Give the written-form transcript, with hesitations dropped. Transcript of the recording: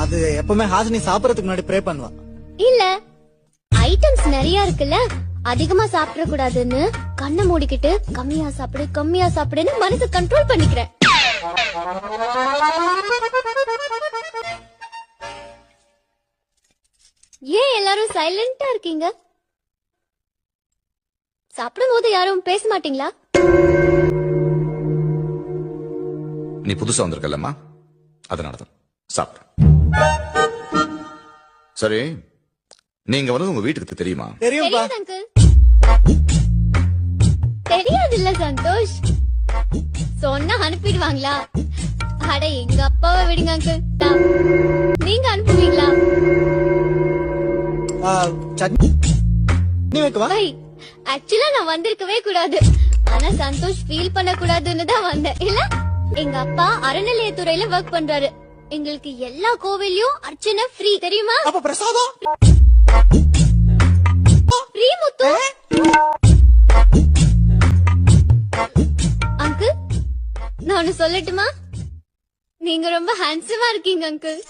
அது எப்பவுமே ஹாசினி சாப்பிடறதுக்கு முன்னாடி ப்ரே பண்ணுவா. இல்ல, ஐட்டம்ஸ் நிறைய இருக்குல்ல, அதிகமா சாப்பிட கூடாதுன்னு கண்ணை மூடிக்கிட்டு கம்மியா சாப்பிடுன்னு மனசு கண்ட்ரோல் பண்ணிக்கிறேன். ஏன் எல்லாரும் சைலண்டா இருக்கீங்க? சாப்பிடும் போது யாரும் பேச மாட்டீங்களா? நீ புதுசா வந்திருக்கல்லம்மா, அதனாலதான் சாப்பிடு. சரி, நீங்க வந்து உங்க வீட்டுக்கு தெரியுமா? தெரியும்பா. அங்கிள் தெரியாது இல்ல சந்தோஷ், சொன்னா அனுப்பிடுவாங்களா? அட எங்க அப்பாவை விடுங்க அங்கிள், நீங்க அனுப்புவீங்களா? நீ வைக்கவா? ஆக்சுவலா நான் வந்திருக்கவே கூடாது, ஆனா சந்தோஷ் ஃபீல் பண்ண கூடாதுன்னு தான் வந்தேன். இல்ல, எங்க அப்பா அறநிலையத்துறையில ஒர்க் பண்றாரு. எங்களுக்கு எல்லா கோவிலையும் அர்ச்சனை ஃப்ரீ, தெரியுமா? அப்ப பிரசாதம் ஃப்ரீ முத்து. அங்கிள், நான் சொல்லட்டுமா? நீங்க ரொம்ப ஹேண்ட்ஸமா இருக்கீங்க அங்கிள்.